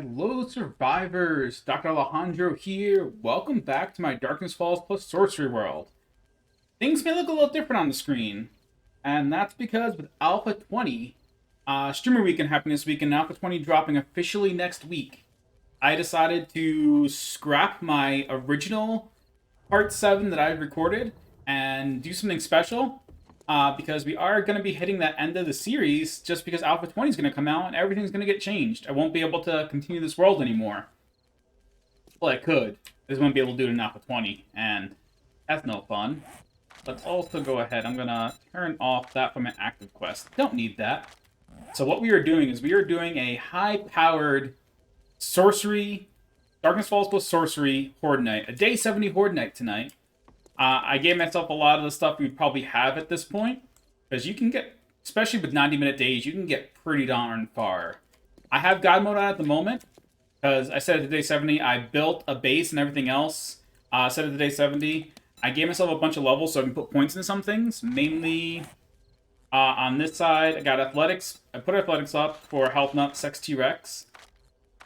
Hello, survivors! Dr. Alejandro here. Welcome back to my Darkness Falls plus Sorcery world. Things may look a little different on the screen, and that's because with Alpha 20, Streamer Weekend happening this week, and Alpha 20 dropping officially next week, I decided to scrap my original Part 7 that I recorded and do something special. Because we are going to be hitting that end of the series just because Alpha 20 is going to come out and everything's going to get changed. I won't be able to continue this world anymore. Well, I could. I just won't be able to do it in Alpha 20, and that's no fun. Let's also go ahead. I'm going to turn off that from an active quest. Don't need that. So what we are doing is we are doing a high-powered sorcery, Darkness Falls plus Sorcery Horde Night. A day 70 Horde Night tonight. I gave myself a lot of the stuff you'd probably have at this point, because you can get, especially with 90-minute days, you can get pretty darn far. I have God mode on at the moment, because I said at day 70, I built a base and everything else. Set it to day 70. I gave myself a bunch of levels so I can put points into some things, mainly on this side, I got athletics. I put athletics up for Health Nut, Sex T-Rex.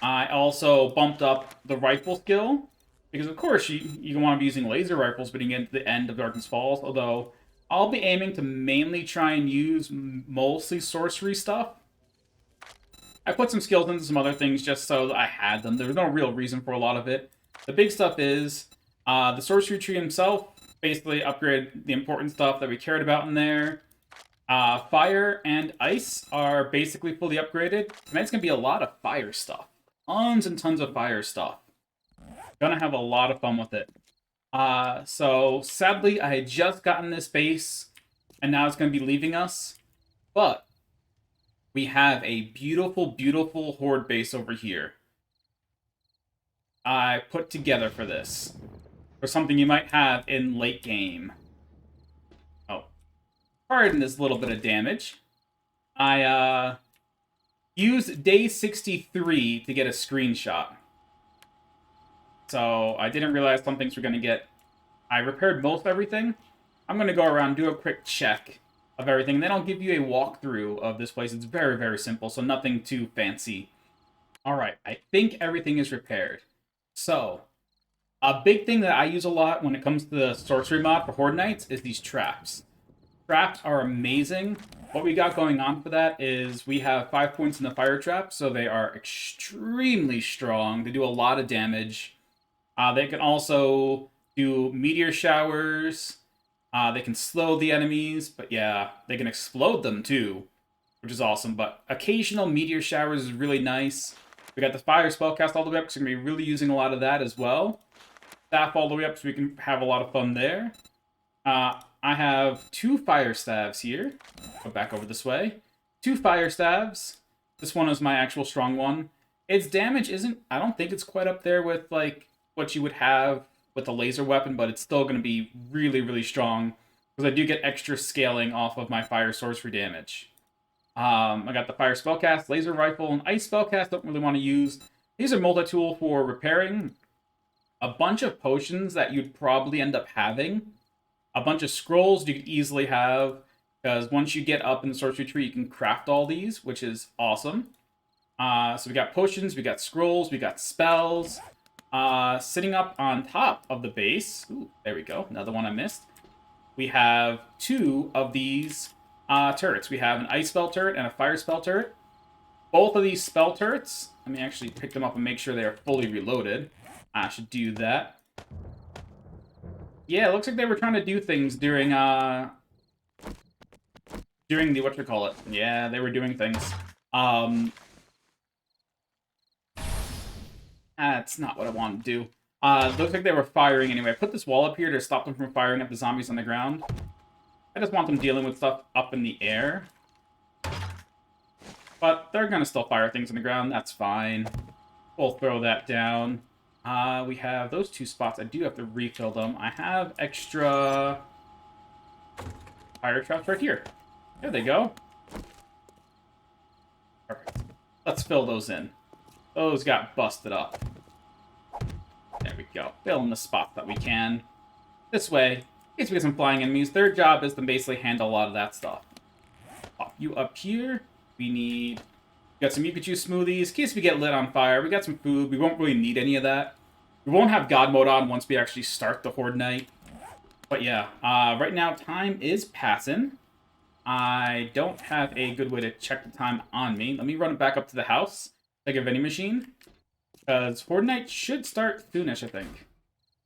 I also bumped up the rifle skill. Because, of course, you want to be using laser rifles when you get to the end of Darkness Falls, although I'll be aiming to mainly try and use mostly sorcery stuff. I put some skills into some other things just so that I had them. There was no real reason for a lot of it. The big stuff is the sorcery tree himself basically upgraded the important stuff that we cared about in there. Fire and ice are basically fully upgraded. And it's going to be a lot of fire stuff. Tons and tons of fire stuff. Gonna have a lot of fun with it. So sadly, I had just gotten this base, and now it's gonna be leaving us. But we have a beautiful, beautiful Horde base over here. I put together for this. For something you might have in late game. Oh. Pardon this little bit of damage. I used day 63 to get a screenshot. So I didn't realize some things were going to get... I repaired most everything. I'm going to go around, do a quick check of everything, and then I'll give you a walkthrough of this place. It's very, very simple, so nothing too fancy. Alright, I think everything is repaired. So, a big thing that I use a lot when it comes to the sorcery mod for Horde Nights is these traps. Traps are amazing. What we got going on for that is we have 5 points in the fire trap, so they are extremely strong. They do a lot of damage. They can also do meteor showers. They can slow the enemies, but yeah, they can explode them too, which is awesome. But occasional meteor showers is really nice. We got the fire spellcast all the way up, so we're going to be really using a lot of that as well. Staff all the way up, so we can have a lot of fun there. I have 2 fire staves here. Go back over this way. 2 fire staves. This one is my actual strong one. Its damage isn't, I don't think it's quite up there with, like, what you would have with a laser weapon, but it's still going to be really, really strong, because I do get extra scaling off of my fire sorcery damage. I got the fire spellcast, laser rifle, and ice spellcast don't really want to use. These are multi-tool for repairing a bunch of potions that you'd probably end up having. A bunch of scrolls you could easily have, because once you get up in the sorcery tree, you can craft all these, which is awesome. So we got potions, we got scrolls, we got spells. Sitting up on top of the base, ooh, there we go, another one I missed. We have 2 of these turrets. We have an ice spell turret and a fire spell turret. Both of these spell turrets, let me actually pick them up and make sure they are fully reloaded. I should do that. Yeah, it looks like they were trying to do things during the, whatchamacallit. Yeah, they were doing things. That's not what I wanted to do. Looks like they were firing anyway. I put this wall up here to stop them from firing at the zombies on the ground. I just want them dealing with stuff up in the air. But they're going to still fire things on the ground. That's fine. We'll throw that down. We have those 2 spots. I do have to refill them. I have extra fire traps right here. There they go. Perfect. Let's fill those in. Those got busted up. There we go. Fill in the spots that we can. This way, in case we get some flying enemies, their job is to basically handle a lot of that stuff. Pop you up here. We need Got some Pikachu smoothies, in case we get lit on fire. We got some food. We won't really need any of that. We won't have God mode on once we actually start the Horde night. But yeah, right now time is passing. I don't have a good way to check the time on me. Let me run it back up to the house, take a vending machine, because Horde night should start soonish, I think.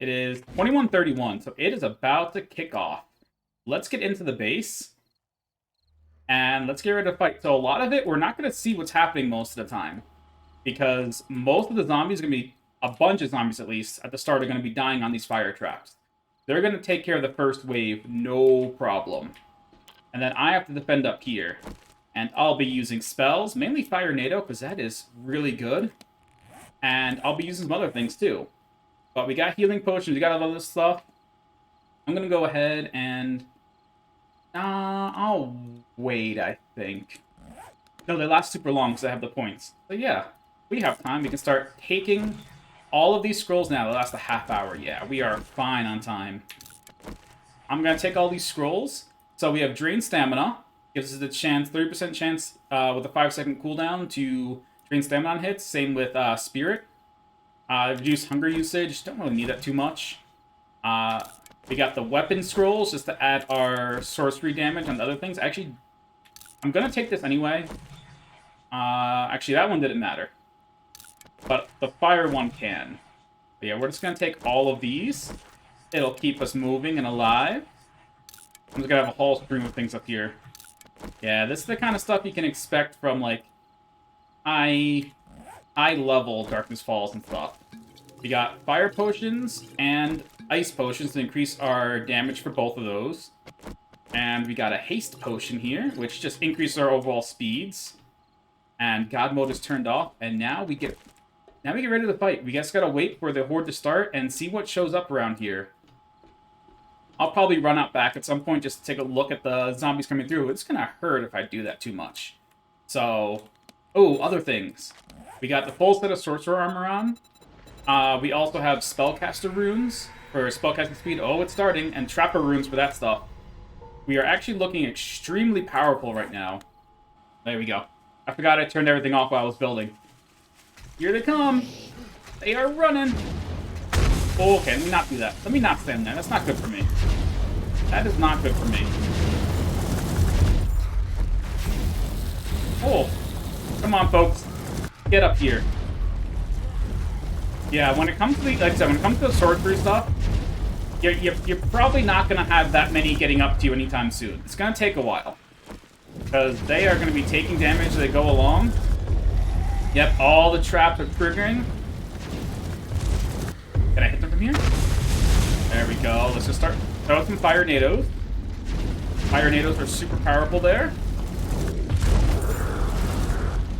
It is 21:31, so it is about to kick off. Let's get into the base, and let's get ready to fight. So a lot of it, we're not going to see what's happening most of the time, because most of the zombies are going to be, a bunch of zombies at least, at the start are going to be dying on these fire traps. They're going to take care of the first wave, no problem. And then I have to defend up here. And I'll be using spells, mainly Fire NATO, because that is really good. And I'll be using some other things too. But we got healing potions, we got all this stuff. I'm going to go ahead and... I'll wait, I think. No, they last super long because I have the points. So yeah, we have time. We can start taking all of these scrolls now. They last a half hour. Yeah, we are fine on time. I'm going to take all these scrolls. So we have Drain Stamina. Gives us the chance, 30% chance with a 5-second cooldown to drain stamina on hits. Same with Spirit. Reduce hunger usage. Don't really need that too much. We got the weapon scrolls just to add our sorcery damage on the other things. Actually, I'm going to take this anyway. Actually, that one didn't matter. But the fire one can. But yeah, we're just going to take all of these. It'll keep us moving and alive. I'm just going to have a whole stream of things up here. Yeah, this is the kind of stuff you can expect from, like, high level Darkness Falls and stuff. We got fire potions and ice potions to increase our damage for both of those. And we got a haste potion here, which just increases our overall speeds. And God mode is turned off, and now we get ready to fight. We just gotta wait for the Horde to start and see what shows up around here. I'll probably run out back at some point just to take a look at the zombies coming through. It's gonna hurt if I do that too much. So, oh, other things. We got the full set of Sorcerer armor on. We also have Spellcaster runes for spellcasting speed. Oh, it's starting. And Trapper runes for that stuff. We are actually looking extremely powerful right now. There we go. I forgot I turned everything off while I was building. Here they come. They are running. Oh, okay, let me not do that. Let me not stand there. That's not good for me. That is not good for me. Oh. Come on, folks. Get up here. Yeah, when it comes to the, like I said, when it comes to the sorcery stuff, you're probably not going to have that many getting up to you anytime soon. It's going to take a while. Because they are going to be taking damage as they go along. Yep, all the traps are triggering. Can I hit them from here? There we go. Let's just start. Throw out some Fire NATOs. Fire NATOs are super powerful there.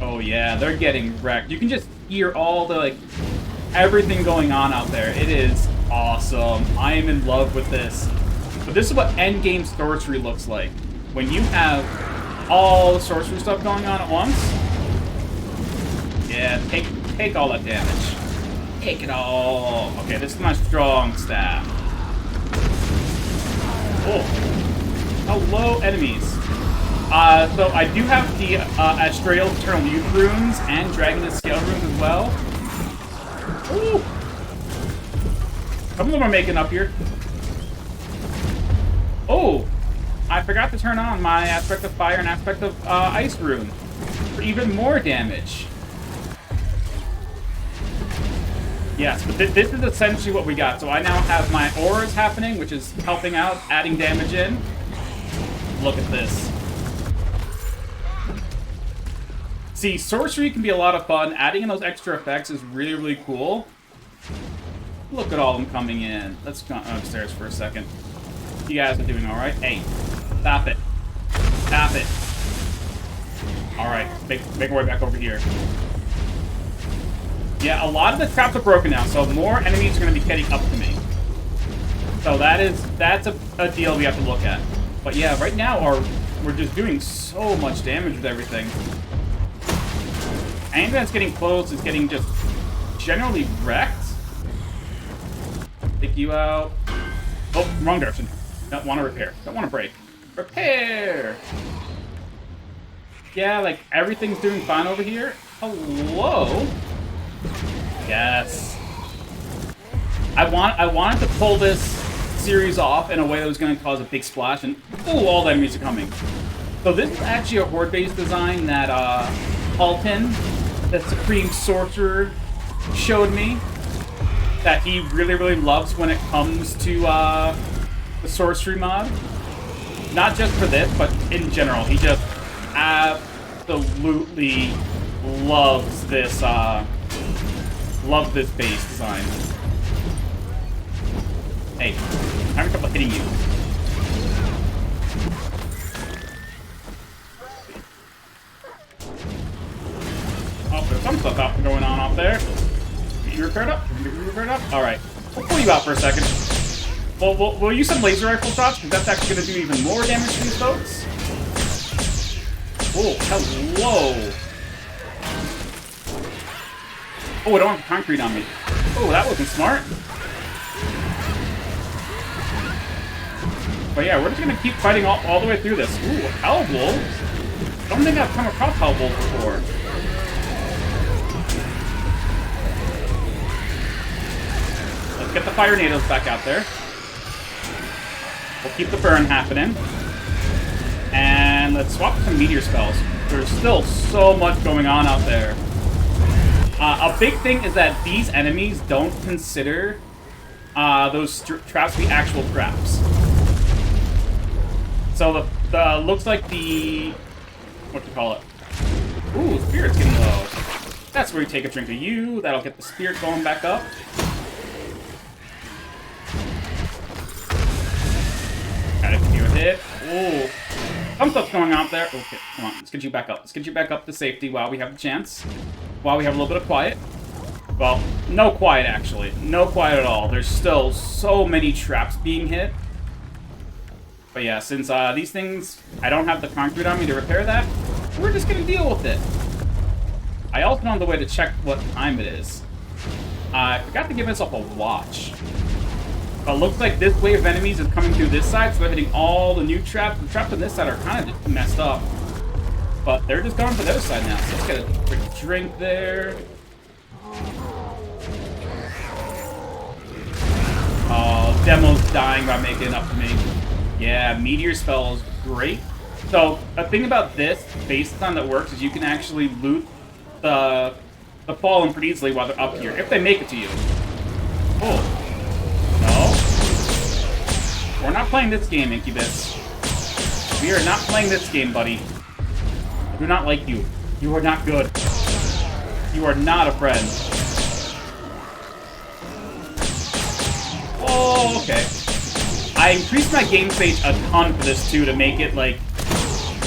Oh yeah, they're getting wrecked. You can just hear all the, like, everything going on out there. It is awesome. I am in love with this. But this is what endgame sorcery looks like. When you have all the sorcery stuff going on at once. Yeah, take all that damage. Take it all. Okay, this is my strong staff. Oh. Hello, enemies. So I do have the Astral Eternal Youth runes and Dragon's Scale runes as well. Ooh. Some of them are making up here. Oh. I forgot to turn on my Aspect of Fire and Aspect of Ice rune for even more damage. Yes, but this is essentially what we got. So I now have my auras happening, which is helping out, adding damage in. Look at this. See, sorcery can be a lot of fun. Adding in those extra effects is really, really cool. Look at all of them coming in. Let's go upstairs for a second. You guys are doing all right. Hey, stop it. Stop it. All right, make our way back over here. Yeah, a lot of the traps are broken now, so more enemies are going to be getting up to me. So that's a deal we have to look at. But yeah, right now we're just doing so much damage with everything. Anything that's getting close is getting just generally wrecked. Take you out. Oh, wrong direction. Don't want to repair. Don't want to break. Repair! Yeah, like, everything's doing fine over here. Hello? Yes. I wanted to pull this series off in a way that was going to cause a big splash, and ooh, all the enemies are coming. So this is actually a Horde-based design that Alton, the Supreme Sorcerer, showed me that he really, really loves when it comes to the sorcery mod. Not just for this, but in general. He just absolutely loves this base design. Hey, I'm having trouble hitting you. Oh, there's some stuff out going on out there. Get you repaired up? Get you repaired up? Alright. We'll pull you out for a second. We'll use some laser rifle shots, because that's actually going to do even more damage to these folks. Oh, hello. Oh, I don't have concrete on me. Oh, that wasn't smart. But yeah, we're just going to keep fighting all the way through this. Ooh, hell wolves? I don't think I've come across hell wolves before. Let's get the fire natives back out there. We'll keep the burn happening. And let's swap some meteor spells. There's still so much going on out there. A big thing is that these enemies don't consider those traps to be actual traps. So the looks like the... what do you call it? Ooh, spirit's getting low. That's where you take a drink of you. That'll get the spirit going back up. Gotta give you a hit. Ooh. Some stuff's going on out there. Okay, come on. Let's get you back up. Let's get you back up to safety while we have the chance. While we have a little bit of quiet. Well, no quiet, actually. No quiet at all. There's still so many traps being hit. But yeah, since these things, I don't have the concrete on me to repair that, we're just gonna deal with it. I also found the way to check what time it is. I forgot to give myself a watch. But it looks like this wave of enemies is coming through this side, so they're hitting all the new traps. The traps on this side are kind of just messed up. But they're just going for the other side now, so let's get a quick drink there. Oh, Demo's dying by making it up to me. Yeah, Meteor Spell is great. So, a thing about this base design that works is you can actually loot the Fallen pretty easily while they're up here, if they make it to you. Oh. No. We're not playing this game, Incubus. We are not playing this game, buddy. I do not like you. You are not good. You are not a friend. Oh, okay. I increased my game stage a ton for this, too, to make it, like,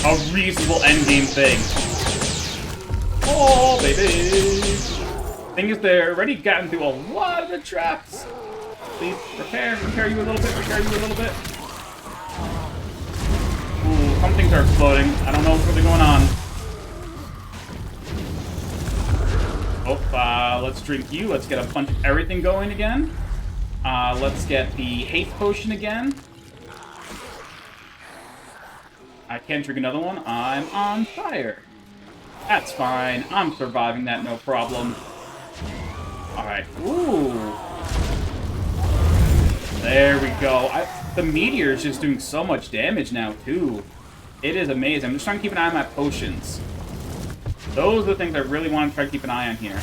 a reasonable endgame thing. Oh, baby! Thing is, they're already gotten through a lot of the traps. Please, repair you a little bit, repair you a little bit. Ooh, some things are exploding. I don't know what's really going on. Oh, let's drink you. Let's get a bunch of everything going again. Let's get the haste potion again. I can't drink another one. I'm on fire. That's fine. I'm surviving that, no problem. Alright. Ooh. There we go. The meteor is just doing so much damage now, too. It is amazing. I'm just trying to keep an eye on my potions. Those are the things I really want to try to keep an eye on here.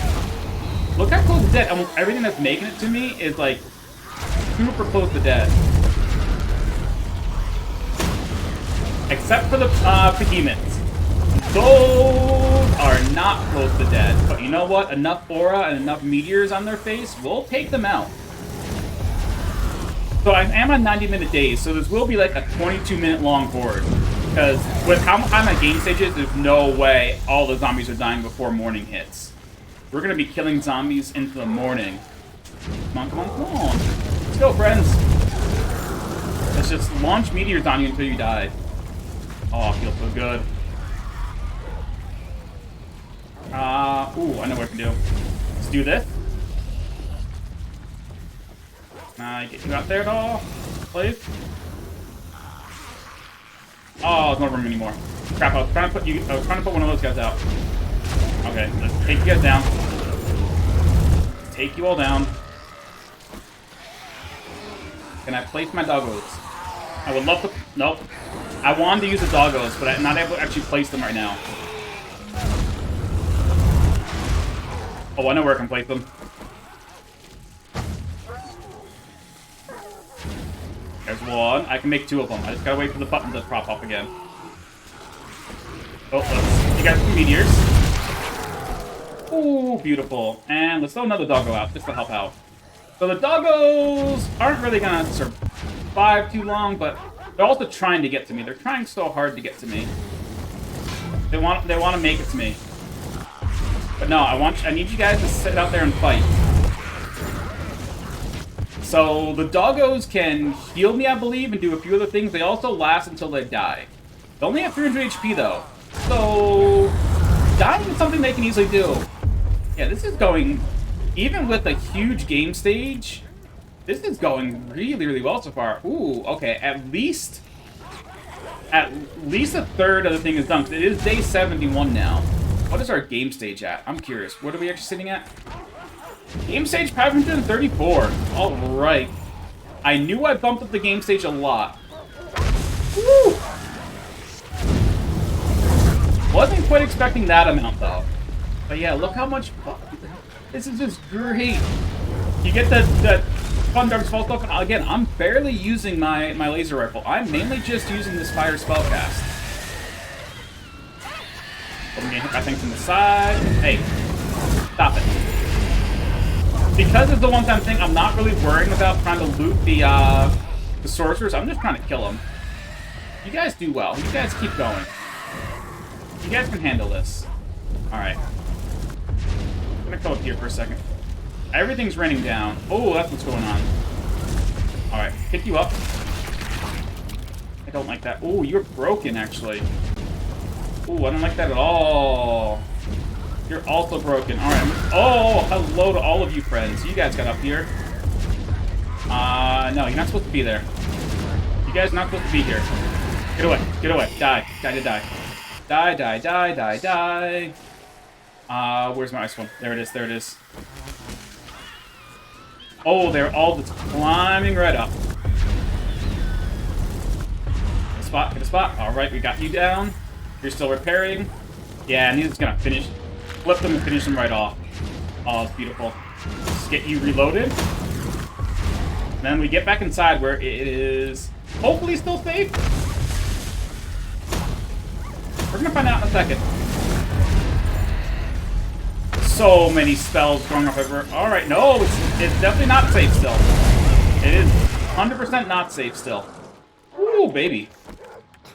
Look how close to dead. Almost everything that's making it to me is, like, super close to dead. Except for the behemoths. Those are not close to dead. But you know what? Enough aura and enough meteors on their face, we'll take them out. So I am on 90-minute days, so this will be like a 22-minute long horde. Because with how high my game stage is, there's no way all the zombies are dying before morning hits. We're going to be killing zombies into the morning. Come on, come on, come on. Let's go, friends. Let's just launch meteors on you until you die. Oh, I feel so good. Ooh, I know what I can do. Let's do this. Can I get you out there at all, please? Oh, there's no room anymore. Crap, I was trying to put one of those guys out. Okay, let's take you guys down. Take you all down. Can I place my doggos? I would love to... Nope. I wanted to use the doggos, but I'm not able to actually place them right now. Oh, I know where I can place them. There's one. I can make 2 of them. I just gotta wait for the button to prop up again. Oh, let's... You guys some meteors. Ooh, beautiful. And let's throw another doggo out, just to help out. So the doggos aren't really gonna survive too long, but they're also trying to get to me. They're trying so hard to get to me. They want to make it to me. But no, I need you guys to sit out there and fight. So the doggos can heal me, I believe, and do a few other things. They also last until they die. They only have 300 HP though, so dying is something they can easily do. Yeah, this is going, even with a huge game stage, this is going really, really well so far. Ooh, okay, at least a third of the thing is done. It is day 71 now. What is our game stage at? I'm curious. What are we actually sitting at? Game stage 534. All right. I knew I bumped up the game stage a lot. Woo! Wasn't quite expecting that amount though. But yeah, look how much fun. This is just great. You get that fun Dark Spell stuff. And again, I'm barely using my laser rifle. I'm mainly just using this fire spellcast. I'm gonna hit my thing from the side. Hey, stop it. Because it's the one-time thing, I'm not really worrying about trying to loot the sorcerers. I'm just trying to kill them. You guys do well. You guys keep going. You guys can handle this. Alright. I'm gonna go up here for a second. Everything's raining down. Oh, that's what's going on. Alright, pick you up. I don't like that. Oh, you're broken, actually. Oh, I don't like that at all. You're also broken. Alright. Oh, hello to all of you friends. You guys got up here. No, you're not supposed to be there. You guys are not supposed to be here. Get away. Get away. Die. Die to die. Die, die, die, die, die. Where's my ice one? There it is, there it is. Oh, they're all just climbing right up. Get a spot, get a spot. Alright, we got you down. You're still repairing. Yeah, and he's just gonna finish. Flip them and finish them right off. Oh, it's beautiful. Just get you reloaded. And then we get back inside where it is hopefully still safe. We're gonna find out in a second. So many spells going off everywhere. Alright, no, it's definitely not safe still. It is 100% not safe still. Ooh, baby.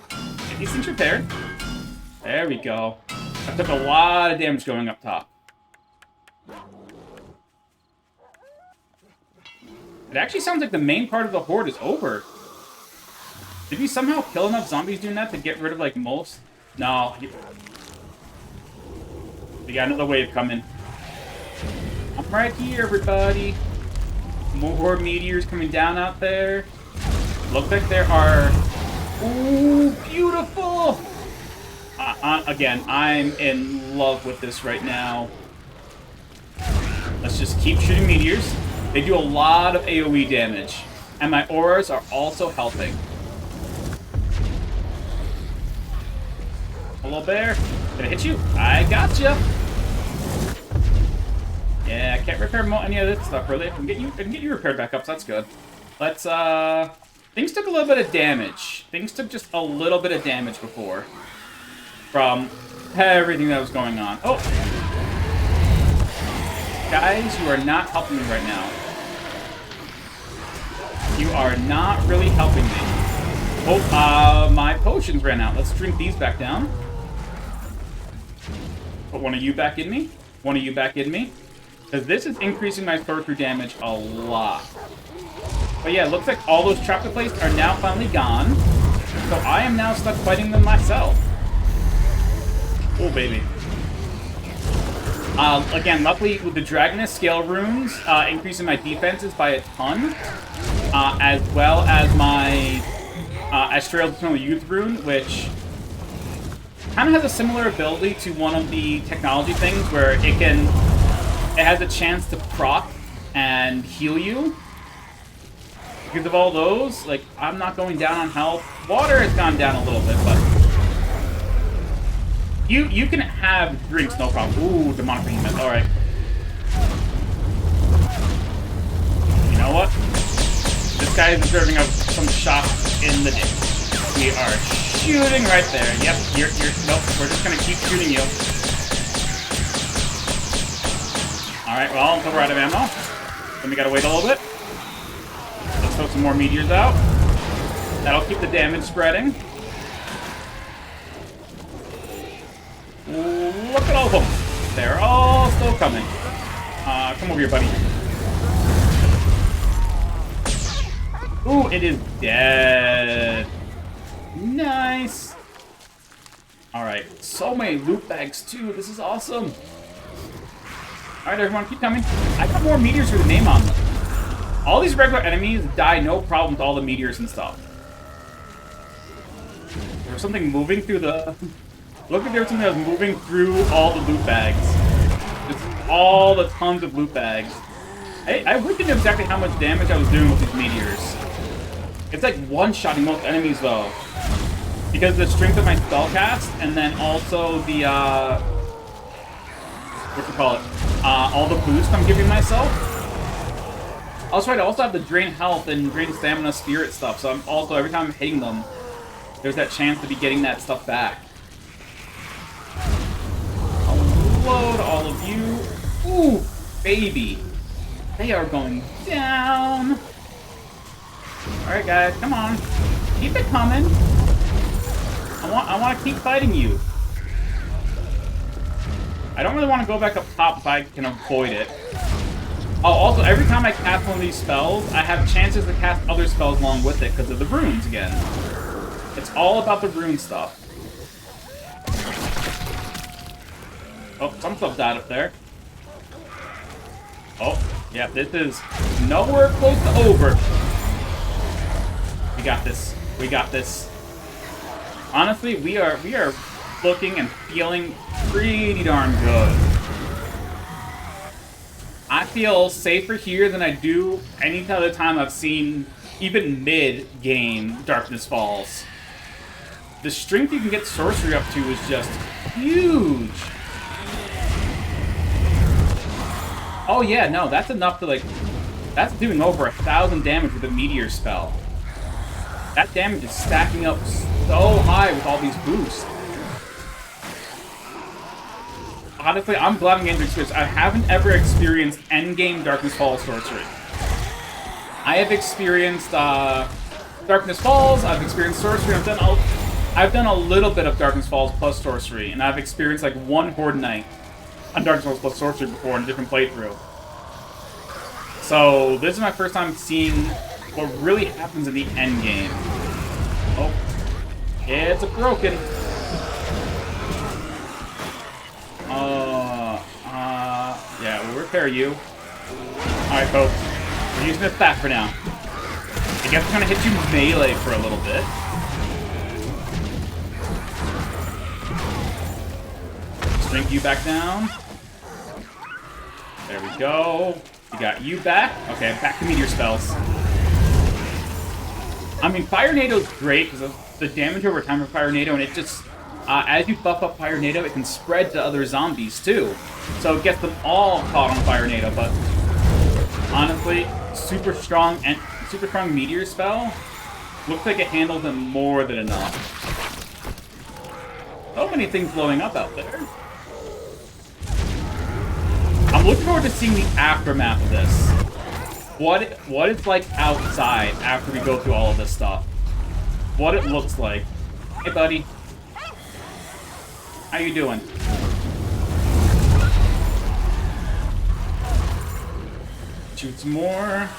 Get these things repaired. There we go. I took a lot of damage going up top. It actually sounds like the main part of the Horde is over. Did we somehow kill enough zombies doing that to get rid of, like, most? No. We got another wave coming. I'm right here, everybody. More meteors coming down out there. Looks like there are... Ooh, beautiful! Again, I'm in love with this right now. Let's just keep shooting meteors. They do a lot of AoE damage. And my auras are also helping. Hello, bear. Did I hit you? I gotcha. Yeah, I can't repair any of this stuff, really. I can get you repaired back up, so that's good. Let's, things took a little bit of damage. Things took just a little bit of damage before. From everything that was going on. Oh! Guys, you are not helping me right now. You are not really helping me. Oh, my potions ran out. Let's drink these back down. Put one of you back in me. One of you back in me. Because this is increasing my sorcery damage a lot. But yeah, it looks like all those trap places are now finally gone. So I am now stuck fighting them myself. Oh, baby. Again, luckily with the Dragoness Scale Runes, increasing my defenses by a ton. As well as my Astral Eternal Youth Rune, which kind of has a similar ability to one of the technology things where it has a chance to proc and heal you. Because of all those, like, I'm not going down on health. Water has gone down a little bit, but you can have drinks, no problem. Ooh, demonic behemoth. All right. You know what? This guy is deserving of some shots in the dick. We are shooting right there. Yep, nope, we're just gonna keep shooting you. Alright, well, until we're out of ammo. Then we gotta wait a little bit. Let's throw some more meteors out. That'll keep the damage spreading. Look at all of them. They're all still coming. Come over here, buddy. Ooh, it is dead. Nice. Alright, so many loot bags, too. This is awesome. Alright, everyone, keep coming. I got more meteors with a name on them. All these regular enemies die no problem with all the meteors and stuff. There was something moving through the... Look like there was something that was moving through all the loot bags. Just all the tons of loot bags. I wish I knew exactly how much damage I was doing with these meteors. It's like one-shotting most enemies, though. Because of the strength of my spellcast, and then also the, all the boost I'm giving myself. Also, I also have the drain health and drain stamina spirit stuff, so I'm also, every time I'm hitting them, there's that chance to be getting that stuff back. Unload all of you. Ooh, baby. They are going down. Alright, guys, come on. Keep it coming. I want to keep fighting you. I don't really want to go back up top if I can avoid it. Oh, also, every time I cast one of these spells, I have chances to cast other spells along with it because of the runes again. It's all about the rune stuff. Oh, some stuff died up there. Oh, yeah, this is nowhere close to over. We got this. We got this. Honestly, we are looking and feeling pretty darn good. I feel safer here than I do any other time I've seen, even mid-game Darkness Falls. The strength you can get sorcery up to is just huge. Oh yeah, no, that's enough to, like, that's doing over 1,000 damage with a meteor spell. That damage is stacking up so high with all these boosts. Honestly, I'm glad I'm getting to experience. I haven't ever experienced endgame Darkness Falls sorcery. I have experienced Darkness Falls. I've experienced sorcery. I've done a little bit of Darkness Falls plus sorcery, and I've experienced like one Horde night on Darkness Falls plus sorcery before in a different playthrough. So this is my first time seeing what really happens in the endgame. Oh, it's broken. Yeah, we'll repair you. Alright, folks. We're using the staff for now. I guess we're gonna hit you melee for a little bit. Shrink you back down. There we go. We got you back. Okay, back to meteor spells. I mean, Fire Nado's great because of the damage over time for Fire Nado, and it just... as you buff up Fire Nado, it can spread to other zombies, too. So it gets them all caught on Fire Nado, but... honestly, super strong meteor spell looks like it handles them more than enough. So many things blowing up out there. I'm looking forward to seeing the aftermath of this. What it's like outside after we go through all of this stuff. What it looks like. Hey, buddy. How you doing? Shoot some more.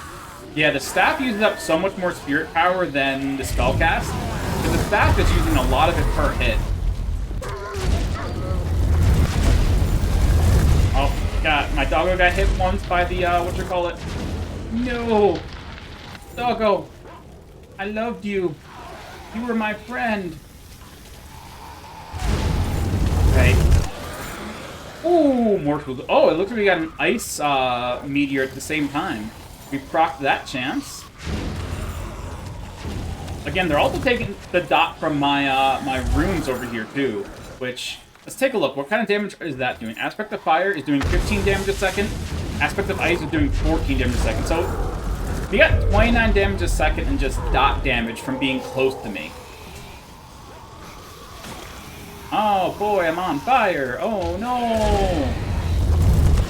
Yeah, the staff uses up so much more spirit power than the spellcast. Because the staff is using a lot of it per hit. Oh, God. My doggo got hit once by the, whatchamacallit. No! Doggo! I loved you. You were my friend. Okay. Ooh, more tools. Oh, it looks like we got an ice meteor at the same time. We procced that chance. Again, they're also taking the dot from my my runes over here too, which, let's take a look. What kind of damage is that doing? Aspect of Fire is doing 15 damage a second. Aspect of Ice is doing 14 damage a second. So we got 29 damage a second and just dot damage from being close to me. Oh boy, I'm on fire. Oh no.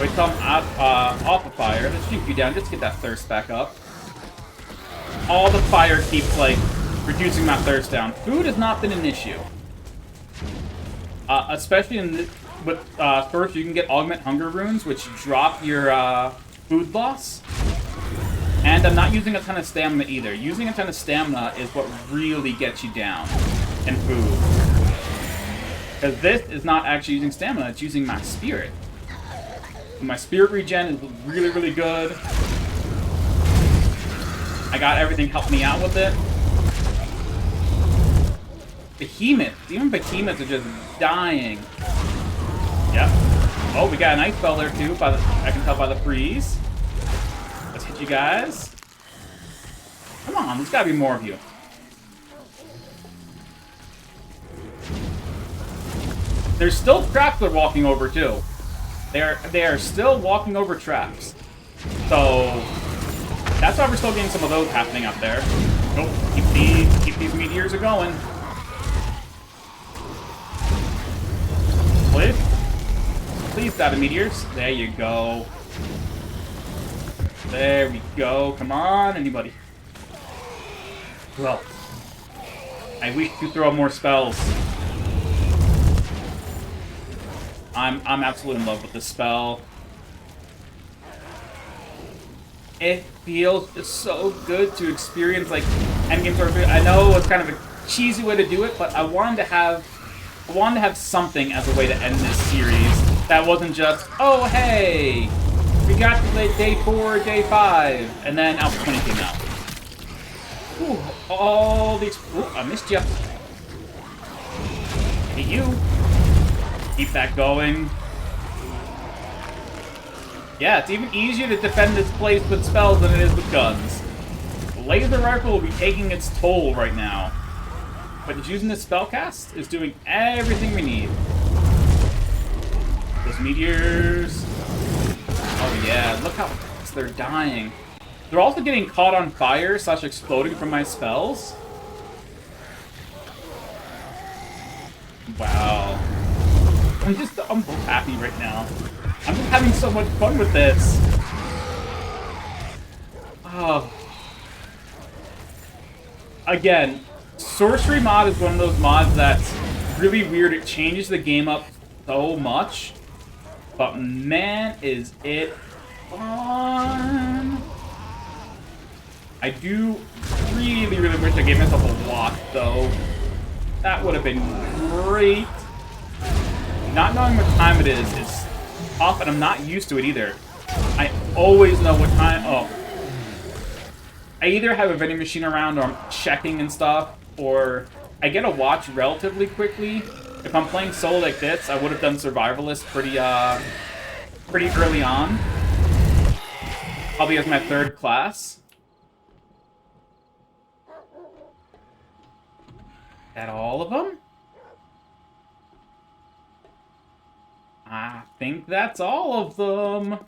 Wait till I'm off of fire. Let's shoot you down just to get that thirst back up. All the fire keeps, like, reducing my thirst down. Food has not been an issue. Especially with first, you can get Augment Hunger Runes, which drop your food loss. And I'm not using a ton of stamina either. Using a ton of stamina is what really gets you down in food. Because this is not actually using stamina, it's using my spirit. My spirit regen is really, really good. I got everything helping me out with it. Behemoths. Even behemoths are just dying. Yep. Oh, we got an ice spell there too, I can tell by the freeze. Let's hit you guys. Come on, there's gotta be more of you. There's still traps they're walking over too. They are still walking over traps. So that's why we're still getting some of those happening up there. Oh, keep these meteors going. Please? Please die the meteors. There you go. There we go. Come on, anybody. Well, I wish to throw more spells. I'm absolutely in love with this spell. It feels so good to experience, like, endgame sorcery. I know it's kind of a cheesy way to do it, but I wanted to have something as a way to end this series that wasn't just, oh hey, we got to day 4, day 5, and then Alpha 20 came out. Ooh, all these. Ooh, I missed you. Hey, you. Keep that going. Yeah, it's even easier to defend this place with spells than it is with guns. The laser rifle will be taking its toll right now. But just using this spellcast is doing everything we need. Those meteors. Oh yeah, look how fast they're dying. They're also getting caught on fire / exploding from my spells. Wow. I'm so happy right now. I'm just having so much fun with this. Oh. Again, Sorcery mod is one of those mods that's really weird. It changes the game up so much. But man, is it fun. I do really, really wish I gave myself a lock, though. That would have been great. Not knowing what time it is tough, and I'm not used to it either. I always know what time. Oh. I either have a vending machine around, or I'm checking and stuff, or I get a watch relatively quickly. If I'm playing solo like this, I would have done Survivalist pretty early on. Probably as my 3rd class. That all of them? I think that's all of them.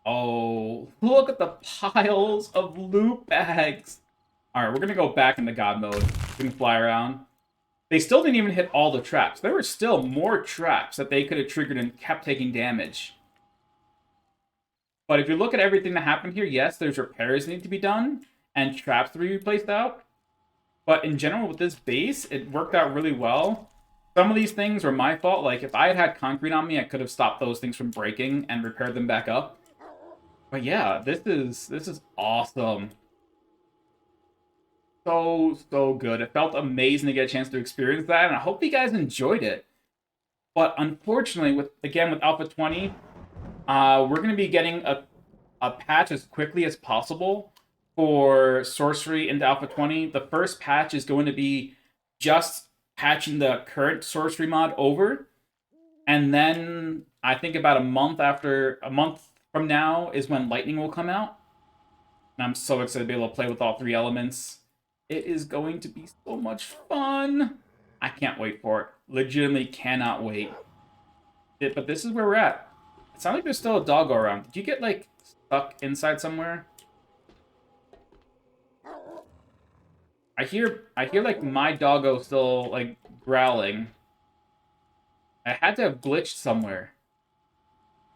Oh, look at the piles of loot bags. Alright, we're gonna go back into God mode. We can fly around. They still didn't even hit all the traps. There were still more traps that they could have triggered and kept taking damage. But if you look at everything that happened here, yes, there's repairs that need to be done, and traps to be replaced out. But in general, with this base, it worked out really well. Some of these things were my fault. Like, if I had had concrete on me, I could have stopped those things from breaking and repaired them back up. But yeah, this is awesome. So good. It felt amazing to get a chance to experience that, and I hope you guys enjoyed it. But unfortunately, with Alpha 20, we're going to be getting a patch as quickly as possible for Sorcery into Alpha 20. The first patch is going to be just patching the current sorcery mod over, and then I think about a month from now is when lightning will come out. And I'm so excited to be able to play with all three elements. It is going to be so much fun. I can't wait for it. Legitimately cannot wait. But this is where we're at. It sounds like there's still a doggo around. Did you get, like, stuck inside somewhere? I hear like my doggo still like growling. I had to have glitched somewhere.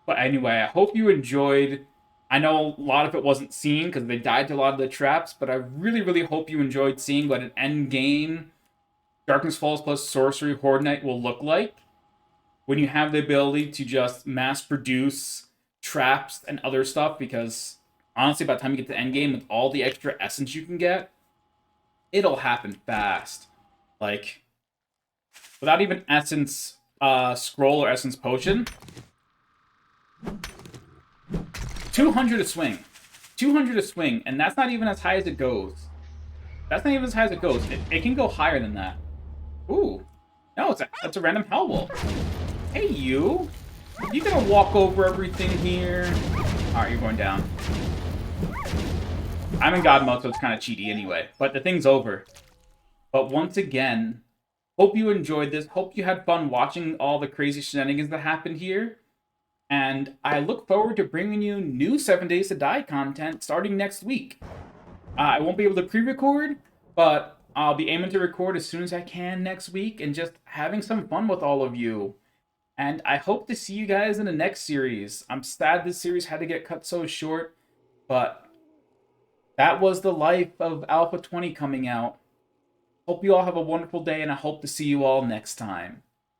But anyway, I hope you enjoyed. I know a lot of it wasn't seen because they died to a lot of the traps, but I really, really hope you enjoyed seeing what an end game Darkness Falls plus Sorcery Horde Night will look like when you have the ability to just mass produce traps and other stuff. Because honestly, by the time you get to end game with all the extra essence you can get, it'll happen fast. Like, without even essence scroll or essence potion, 200 a swing. 200 a swing, and that's not even as high as it goes. That's not even as high as it goes. It can go higher than that. Ooh. No, that's a random Hellwolf. Hey, you. You gonna walk over everything here? Alright, you're going down. I'm in God mode, so it's kind of cheaty anyway. But the thing's over. But once again, hope you enjoyed this. Hope you had fun watching all the crazy shenanigans that happened here. And I look forward to bringing you new 7 Days to Die content starting next week. I won't be able to pre-record, but I'll be aiming to record as soon as I can next week and just having some fun with all of you. And I hope to see you guys in the next series. I'm sad this series had to get cut so short, but that was the life of Alpha 20 coming out. Hope you all have a wonderful day, and I hope to see you all next time.